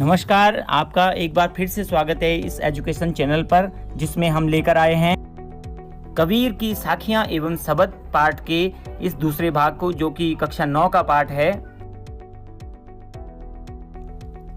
नमस्कार, आपका एक बार फिर से स्वागत है इस एजुकेशन चैनल पर, जिसमें हम लेकर आए हैं कबीर की साखियां एवं शब्द पाठ के इस दूसरे भाग को, जो कि कक्षा 9 का पाठ है।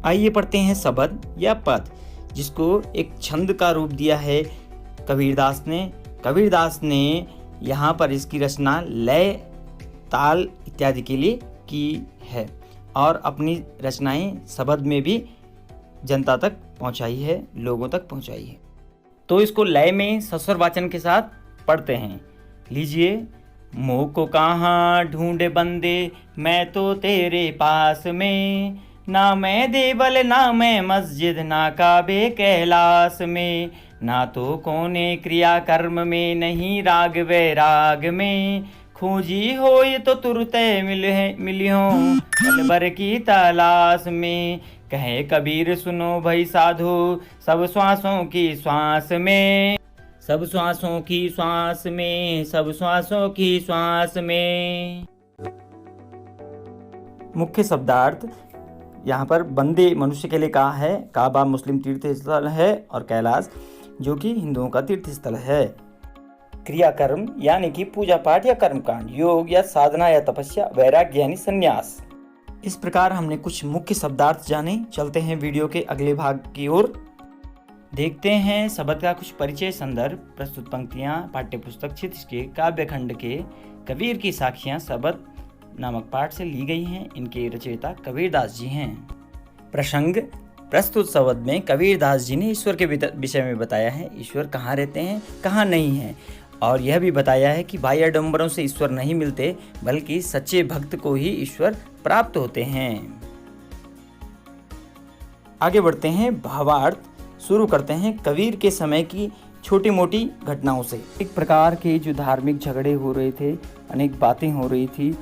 आइए पढ़ते हैं शब्द या पद, जिसको एक छंद का रूप दिया है कबीरदास ने। कबीरदास ने यहाँ पर इसकी रचना लय, ताल इत्यादि के लिए की है और अपनी रचनाएं शब्द में भी जनता तक पहुंचाई है, लोगों तक पहुंचाई है। तो इसको लय में सस्वर वाचन के साथ पढ़ते हैं। लीजिए। मोह को कहाँ ढूंढे बंदे, मैं तो तेरे पास में, ना मैं देवल ना मैं मस्जिद, ना काबे कैलाश में, ना तो कोने क्रिया कर्म में, नहीं राग वैराग में, खोजी हो ये तो तुरते मिलियो पल भर की तलाश में। कहे कबीर सुनो भाई साधु, सब श्वासों की श्वास में, सब श्वासों की श्वास में, सब श्वासों की श्वास में। मुख्य शब्दार्थ यहाँ पर बंदे मनुष्य के लिए कहा है, काबा मुस्लिम तीर्थ स्थल है और कैलाश जो कि हिंदुओं का तीर्थ स्थल है। क्रियाकर्म यानी कि पूजा पाठ या कर्मकांड, योग या साधना या तपस्या, वैराग्य यानी संन्यास। इस प्रकार हमने कुछ मुख्य शब्दार्थ जाने। चलते हैं वीडियो के अगले भाग की ओर। देखते हैं शब्द का कुछ परिचय, संदर्भ, प्रस्तुत पंक्तियां पाठ्य पुस्तक क्षितिज के काव्यखंड के कबीर की साखियां शब्द नामक पाठ से ली गई हैं। इनके रचयिता कबीरदास जी हैं। प्रसंग। प्रस्तुत शब्द में कबीरदास जी ने ईश्वर के विषय में बताया है। ईश्वर कहाँ रहते हैं, कहाँ नहीं है, और यह भी बताया है कि बाह्य आडंबरों से ईश्वर नहीं मिलते, बल्कि सच्चे भक्त को ही ईश्वर प्राप्त होते हैं। आगे बढ़ते हैं। भावार्थ शुरू करते हैं कबीर के समय की छोटी मोटी घटनाओं से। एक प्रकार के जो धार्मिक झगड़े हो रहे थे, अनेक बातें हो रही थी,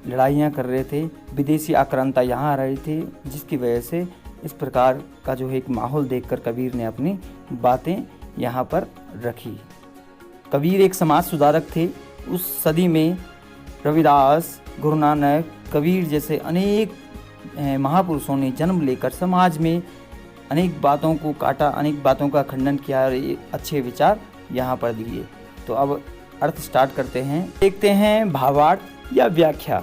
लड़ाइयाँ कर रहे थे, विदेशी आक्रांता यहाँ आ रहे थे, जिसकी वजह से इस प्रकार का जो एक माहौल देखकर कबीर ने अपनी बातें यहाँ पर रखी। कबीर एक समाज सुधारक थे। उस सदी में रविदास, गुरु नानक, कबीर जैसे अनेक महापुरुषों ने जन्म लेकर समाज में अनेक बातों को काटा, अनेक बातों का खंडन किया और अच्छे विचार यहाँ पर दिए। तो अब अर्थ स्टार्ट करते हैं। देखते हैं भावार्थ या व्याख्या।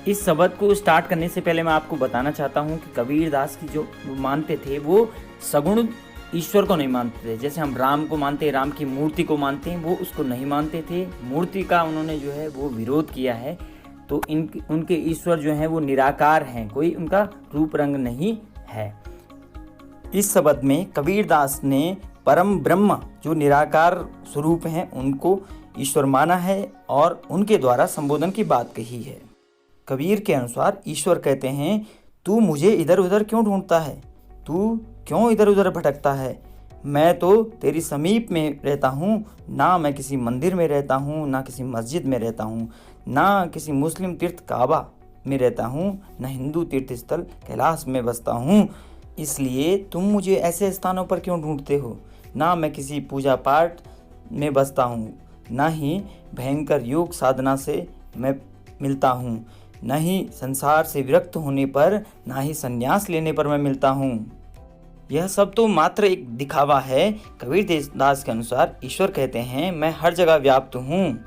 इस शब्द को स्टार्ट करने से पहले मैं आपको बताना चाहता हूँ कि कबीरदास की जो मानते थे वो सगुण ईश्वर को नहीं मानते थे। जैसे हम राम को मानते हैं, राम की मूर्ति को मानते हैं, वो उसको नहीं मानते थे। मूर्ति का उन्होंने जो है वो विरोध किया है। तो उनके ईश्वर जो हैं वो निराकार हैं, कोई उनका रूप रंग नहीं है। इस शब्द में कबीरदास ने परम ब्रह्म जो निराकार स्वरूप हैं उनको ईश्वर माना है और उनके द्वारा संबोधन की बात कही है। कबीर के अनुसार ईश्वर कहते हैं, तू मुझे इधर उधर क्यों ढूंढता है, तू क्यों इधर उधर भटकता है, मैं तो तेरी समीप में रहता हूँ, ना मैं किसी मंदिर में रहता हूँ, ना किसी मस्जिद में रहता हूँ, ना किसी मुस्लिम तीर्थ काबा में रहता हूँ, ना हिंदू तीर्थ स्थल कैलाश में बसता हूँ। इसलिए तुम मुझे ऐसे स्थानों पर क्यों ढूंढते हो, ना मैं किसी पूजा पाठ में बसता हूँ, ना ही भयंकर योग साधना से मैं मिलता हूँ, न ही संसार से विरक्त होने पर, ना ही संन्यास लेने पर मैं मिलता हूँ। यह सब तो मात्र एक दिखावा है। कबीरदास के अनुसार ईश्वर कहते हैं, मैं हर जगह व्याप्त हूँ।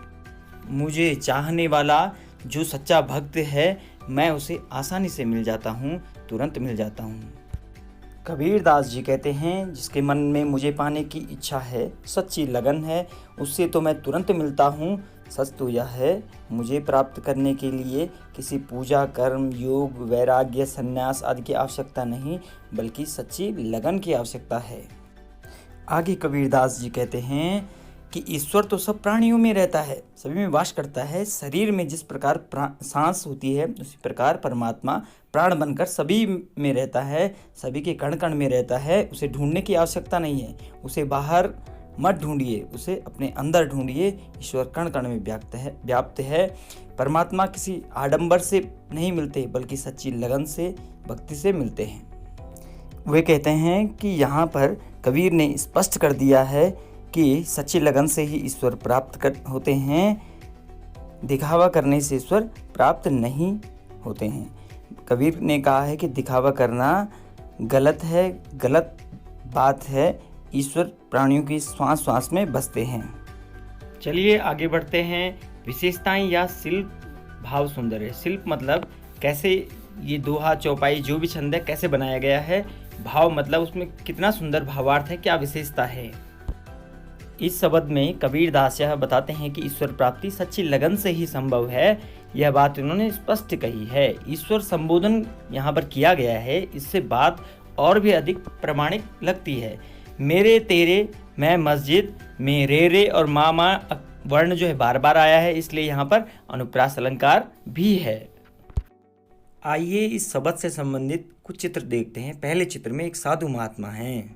मुझे चाहने वाला जो सच्चा भक्त है, मैं उसे आसानी से मिल जाता हूँ, तुरंत मिल जाता हूँ। कबीरदास जी कहते हैं, जिसके मन में मुझे पाने की इच्छा है, सच्ची लगन है, उससे तो मैं तुरंत मिलता हूँ। सच तो यह है, मुझे प्राप्त करने के लिए किसी पूजा, कर्म, योग, वैराग्य, संन्यास आदि की आवश्यकता नहीं, बल्कि सच्ची लगन की आवश्यकता है। आगे कबीरदास जी कहते हैं कि ईश्वर तो सब प्राणियों में रहता है, सभी में वास करता है। शरीर में जिस प्रकार सांस होती है, उसी प्रकार परमात्मा प्राण बनकर सभी में रहता है, सभी के कण कण में रहता है। उसे ढूंढने की आवश्यकता नहीं है, उसे बाहर मत ढूंढिए, उसे अपने अंदर ढूंढिए। ईश्वर कण कण में व्याप्त है। परमात्मा किसी आडंबर से नहीं मिलते, बल्कि सच्ची लगन से, भक्ति से मिलते हैं। वे कहते हैं कि यहाँ पर कबीर ने स्पष्ट कर दिया है कि सच्ची लगन से ही ईश्वर प्राप्त होते हैं, दिखावा करने से ईश्वर प्राप्त नहीं होते हैं। कबीर ने कहा है कि दिखावा करना गलत है, गलत बात है। ईश्वर प्राणियों की श्वास श्वास में बसते हैं। चलिए आगे बढ़ते हैं। विशेषताएं या शिल्प भाव सुंदर है। शिल्प मतलब कैसे ये दोहा चौपाई जो भी छंद है कैसे बनाया गया है। भाव मतलब उसमें कितना सुंदर भावार्थ है, क्या विशेषता है। इस शब्द में कबीरदास यह बताते हैं कि ईश्वर प्राप्ति सच्ची लगन से ही संभव है। यह बात उन्होंने स्पष्ट कही है। ईश्वर संबोधन यहाँ पर किया गया है, इससे बात और भी अधिक प्रमाणिक लगती है। मेरे तेरे, मैं मस्जिद, मेरे रे और मामा वर्ण जो है बार बार आया है, इसलिए यहाँ पर अनुप्रास अलंकार भी है। आइए इस शब्द से संबंधित कुछ चित्र देखते हैं। पहले चित्र में एक साधु महात्मा हैं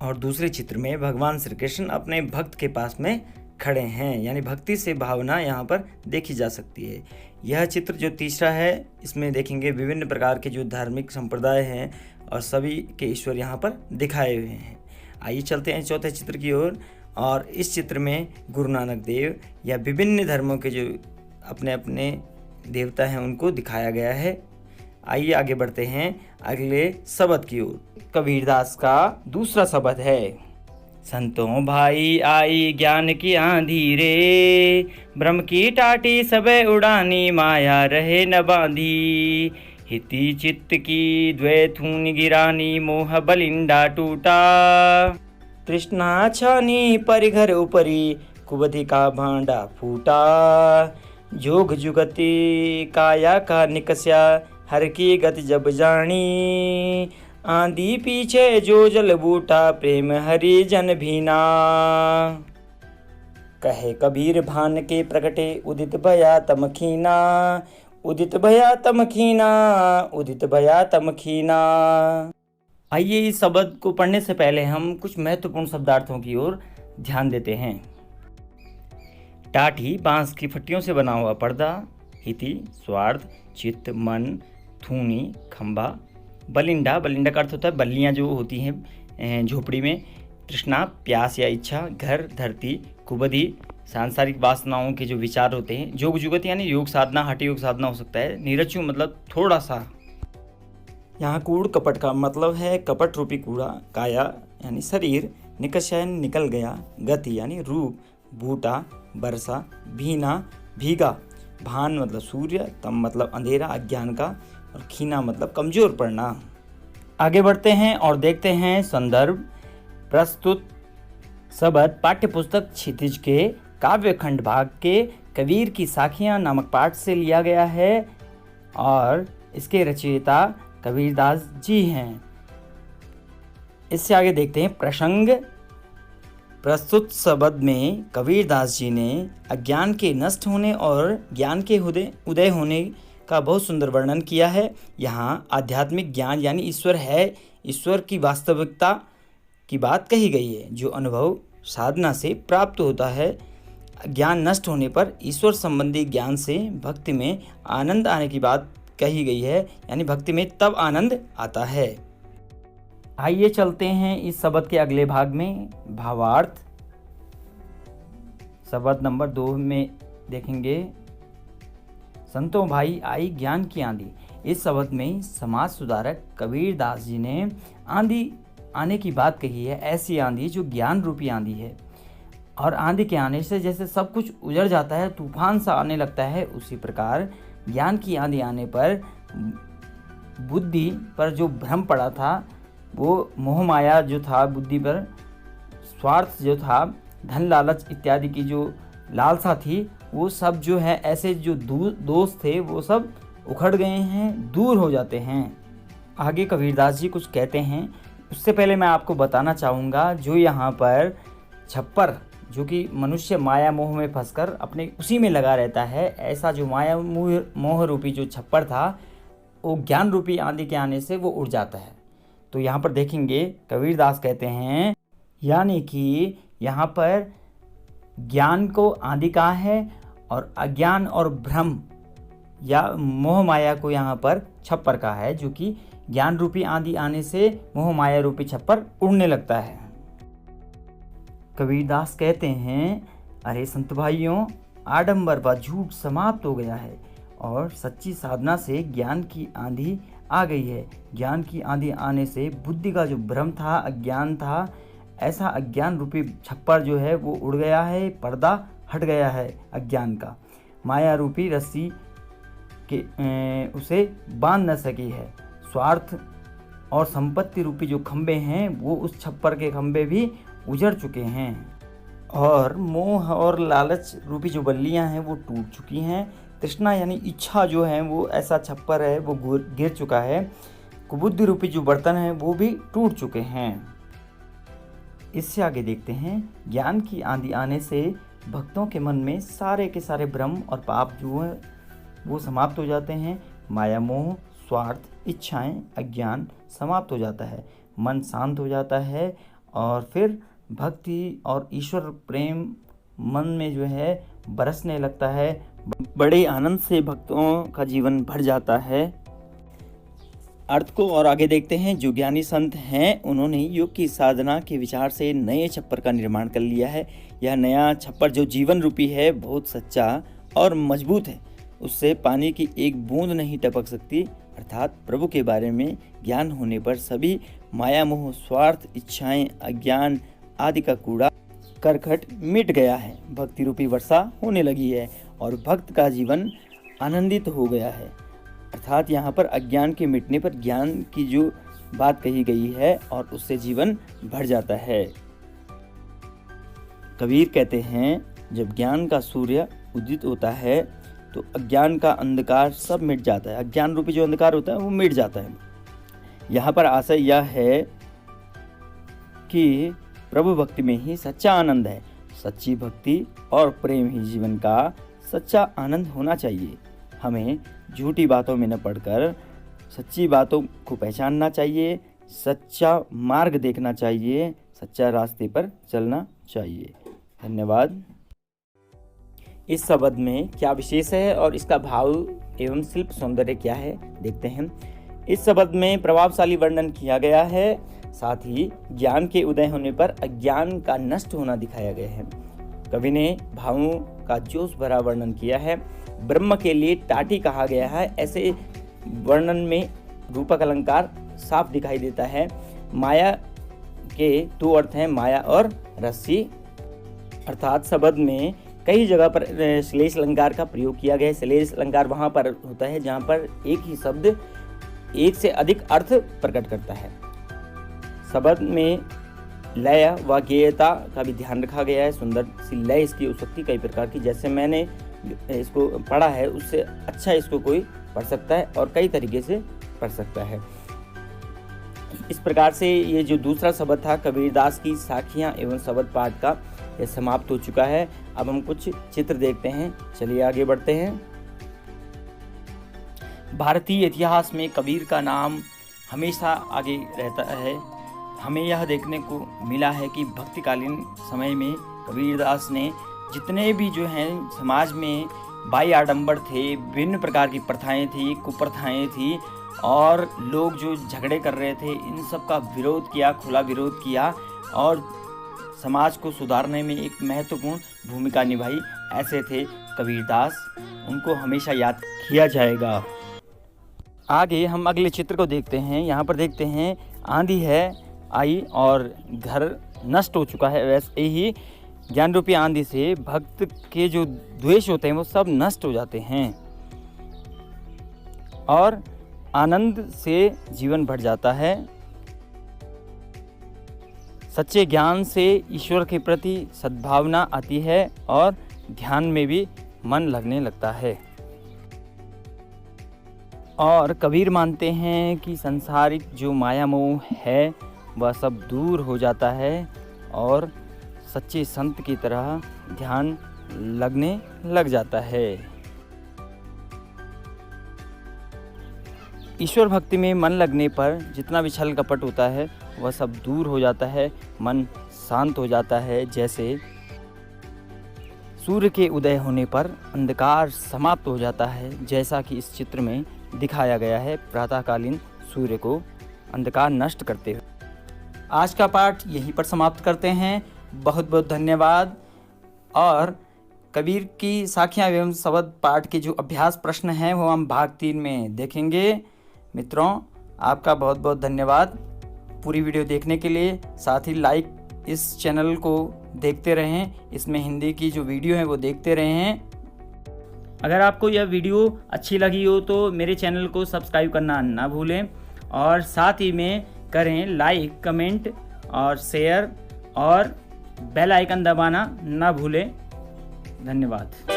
और दूसरे चित्र में भगवान श्री कृष्ण अपने भक्त के पास में खड़े हैं, यानी भक्ति से भावना यहाँ पर देखी जा सकती है। यह चित्र जो तीसरा है, इसमें देखेंगे विभिन्न प्रकार के जो धार्मिक संप्रदाय हैं और सभी के ईश्वर यहाँ पर दिखाए हुए हैं। आइए चलते हैं चौथे चित्र की ओर। और इस चित्र में गुरु नानक देव या विभिन्न धर्मों के जो अपने अपने देवता हैं उनको दिखाया गया है। आइए आगे बढ़ते हैं अगले शब्द की ओर। कबीरदास का दूसरा शब्द है। संतों भाई आई ज्ञान की आंधी रे, ब्रह्म की टाटी सबे उड़ानी, माया रहे न बांधी, हिति चित्त की द्वैथून गिरानी, मोह बलिंडा टूटा, तृष्णा छानी परिघर उपरी, कुबधि का भांडा फूटा, जोग जुगति काया का निकस्या, हर की गति जब जानी, आंधी पीछे जो जल बूटा, प्रेम हरि जन भीना, कहे कबीर भान के प्रगटे, उदित भया तमखीना, उदित भया तमखीना, उदित भया तमखीना। आइए इस शब्द को पढ़ने से पहले हम कुछ महत्वपूर्ण शब्दार्थों की ओर ध्यान देते हैं। टाठी बांस की फट्टियों से बना हुआ पर्दा, हिति स्वार्थ, चित्त मन, थूनी खंबा, बलिंडा, बलिंडा का अर्थ होता है बल्लियाँ जो होती हैं झोपड़ी में, तृष्णा प्यास या इच्छा, घर धरती, कुबधि सांसारिक वासनाओं के जो विचार होते हैं, जोग जुगत यानी योग साधना, हठ योग साधना हो सकता है, निरचु मतलब थोड़ा सा। यहाँ कूड़ कपट का मतलब है कपट रूपी कूड़ा, काया यानी शरीर, निकषयन निकल गया, गति यानी रूप, बूटा वर्षा, भीना भीगा, भान मतलब सूर्य, तम मतलब अंधेरा अज्ञान का, और खीना मतलब कमजोर पड़ना। आगे बढ़ते हैं और देखते हैं संदर्भ। प्रस्तुत शब्द पाठ्यपुस्तक क्षितिज के काव्य खंड भाग के कबीर की साखियां नामक पाठ से लिया गया है और इसके रचयिता कबीरदास जी हैं। इससे आगे देखते हैं प्रसंग। प्रस्तुत शब्द में कबीरदास जी ने अज्ञान के नष्ट होने और ज्ञान के उदय होने का बहुत सुंदर वर्णन किया है। यहाँ आध्यात्मिक ज्ञान यानी ईश्वर है, ईश्वर की वास्तविकता की बात कही गई है जो अनुभव साधना से प्राप्त होता है। ज्ञान नष्ट होने पर ईश्वर संबंधी ज्ञान से भक्ति में आनंद आने की बात कही गई है, यानी भक्ति में तब आनंद आता है। आइए चलते हैं इस शब्द के अगले भाग में, भावार्थ। शब्द नंबर 2 में देखेंगे संतों भाई आई ज्ञान की आंधी। इस शब्द में समाज सुधारक कबीरदास जी ने आंधी आने की बात कही है, ऐसी आंधी जो ज्ञान रूपी आंधी है। और आंधी के आने से जैसे सब कुछ उजड़ जाता है, तूफान सा आने लगता है, उसी प्रकार ज्ञान की आंधी आने पर बुद्धि पर जो भ्रम पड़ा था, वो मोह माया जो था बुद्धि पर, स्वार्थ जो था, धन लालच इत्यादि की जो लालसा थी, वो सब जो है ऐसे जो दोष थे वो सब उखड़ गए हैं, दूर हो जाते हैं। आगे कबीरदास जी कुछ कहते हैं। उससे पहले मैं आपको बताना चाहूँगा जो यहाँ पर छप्पर जो कि मनुष्य माया मोह में फंसकर अपने उसी में लगा रहता है, ऐसा जो माया मोह रूपी जो छप्पर था वो ज्ञान रूपी आंधी के आने से वो उड़ जाता है। तो यहाँ पर देखेंगे कबीरदास कहते हैं, यानी कि यहाँ पर ज्ञान को आंधी कहा है और अज्ञान और भ्रम या मोह माया को यहाँ पर छप्पर कहा है, जो कि ज्ञान रूपी आंधी आने से मोह माया रूपी छप्पर उड़ने लगता है। कबीरदास कहते हैं, अरे संत भाइयों, आडंबर व झूठ समाप्त हो गया है और सच्ची साधना से ज्ञान की आंधी आ गई है। ज्ञान की आंधी आने से बुद्धि का जो भ्रम था, अज्ञान था, ऐसा अज्ञान रूपी छप्पर जो है वो उड़ गया है, पर्दा हट गया है अज्ञान का। माया रूपी रस्सी के उसे बांध न सकी है। स्वार्थ और संपत्ति रूपी जो खंबे हैं वो उस छप्पर के खंबे भी उजड़ चुके हैं, और मोह और लालच रूपी जो बल्लियां हैं वो टूट चुकी हैं। तृष्णा यानी इच्छा जो है वो ऐसा छप्पर है वो गिर चुका है। कुबुद्धि रूपी जो बर्तन हैं वो भी टूट चुके हैं। इससे आगे देखते हैं, ज्ञान की आंधी आने से भक्तों के मन में सारे के सारे भ्रम और पाप जो है वो समाप्त हो जाते हैं। माया, मोह, स्वार्थ, इच्छाएं, अज्ञान समाप्त हो जाता है। मन शांत हो जाता है और फिर भक्ति और ईश्वर प्रेम मन में जो है बरसने लगता है। बड़े आनंद से भक्तों का जीवन भर जाता है। अर्थ को और आगे देखते हैं। जो ज्ञानी संत हैं उन्होंने योग की साधना के विचार से नए छप्पर का निर्माण कर लिया है। यह नया छप्पर जो जीवन रूपी है बहुत सच्चा और मजबूत है। उससे पानी की एक बूंद नहीं टपक सकती। अर्थात प्रभु के बारे में ज्ञान होने पर सभी माया, मोह, स्वार्थ, इच्छाएं, अज्ञान आदि का कूड़ा करकट मिट गया है। भक्ति रूपी वर्षा होने लगी है और भक्त का जीवन आनंदित हो गया है। अर्थात यहाँ पर अज्ञान के मिटने पर ज्ञान की जो बात कही गई है और उससे जीवन भर जाता है। कबीर कहते हैं, जब ज्ञान का सूर्य उदित होता है तो अज्ञान का अंधकार सब मिट जाता है। अज्ञान रूपी जो अंधकार होता है वो मिट जाता है। यहाँ पर आशय यह है कि प्रभु भक्ति में ही सच्चा आनंद है। सच्ची भक्ति और प्रेम ही जीवन का सच्चा आनंद होना चाहिए। हमें झूठी बातों में न पड़कर सच्ची बातों को पहचानना चाहिए, सच्चा मार्ग देखना चाहिए, सच्चा रास्ते पर चलना चाहिए। धन्यवाद। इस शब्द में क्या विशेष है और इसका भाव एवं शिल्प सौंदर्य क्या है, देखते हैं। इस शब्द में प्रभावशाली वर्णन किया गया है, साथ ही ज्ञान के उदय होने पर अज्ञान का नष्ट होना दिखाया गया है। कवि ने भावों का जोश भरा वर्णन किया है। ब्रह्म के लिए टाटी कहा गया है। ऐसे वर्णन में रूपक अलंकार साफ दिखाई देता है। माया के दो अर्थ हैं, माया और रस्सी। अर्थात शब्द में कई जगह पर श्लेष अलंकार का प्रयोग किया गया है। श्लेष अलंकार वहाँ पर होता है जहाँ पर एक ही शब्द एक से अधिक अर्थ प्रकट करता है। शब्द में लय व गेयता का भी ध्यान रखा गया है। सुंदर सी लय इसकी हो सकती कई प्रकार की, जैसे मैंने इसको पढ़ा है उससे अच्छा इसको कोई पढ़ सकता है और कई तरीके से पढ़ सकता है। इस प्रकार से ये जो दूसरा शब्द था कबीरदास की साखियाँ एवं शब्द पाठ का, यह समाप्त हो चुका है। अब हम कुछ चित्र देखते हैं। चलिए आगे बढ़ते हैं। भारतीय इतिहास में कबीर का नाम हमेशा आगे रहता है। हमें यह देखने को मिला है कि भक्तिकालीन समय में कबीरदास ने जितने भी जो हैं समाज में बाई आडंबर थे, विभिन्न प्रकार की प्रथाएं थी, कुप्रथाएं थी और लोग जो झगड़े कर रहे थे, इन सब का विरोध किया, खुला विरोध किया और समाज को सुधारने में एक महत्वपूर्ण भूमिका निभाई। ऐसे थे कबीरदास, उनको हमेशा याद किया जाएगा। आगे हम अगले चित्र को देखते हैं। यहाँ पर देखते हैं आंधी है आई और घर नष्ट हो चुका है। वैसे ही ज्ञान रूपी आंधी से भक्त के जो द्वेष होते हैं वो सब नष्ट हो जाते हैं और आनंद से जीवन भर जाता है। सच्चे ज्ञान से ईश्वर के प्रति सद्भावना आती है और ध्यान में भी मन लगने लगता है। और कबीर मानते हैं कि सांसारिक जो माया मोह है वह सब दूर हो जाता है और सच्चे संत की तरह ध्यान लगने लग जाता है। ईश्वर भक्ति में मन लगने पर जितना भी छल कपट होता है वह सब दूर हो जाता है, मन शांत हो जाता है। जैसे सूर्य के उदय होने पर अंधकार समाप्त हो जाता है, जैसा कि इस चित्र में दिखाया गया है, प्रातःकालीन सूर्य को अंधकार नष्ट करते हुए। आज का पाठ यहीं पर समाप्त करते हैं। बहुत बहुत धन्यवाद। और कबीर की साखियाँ एवं शब्द पाठ के जो अभ्यास प्रश्न हैं वो हम भाग 3 में देखेंगे। मित्रों, आपका बहुत बहुत धन्यवाद पूरी वीडियो देखने के लिए। साथ ही लाइक इस चैनल को देखते रहें, इसमें हिंदी की जो वीडियो है वो देखते रहें। अगर आपको यह वीडियो अच्छी लगी हो तो मेरे चैनल को सब्सक्राइब करना ना भूलें और साथ ही में करें लाइक, कमेंट और शेयर और बेल आइकन दबाना ना भूलें। धन्यवाद।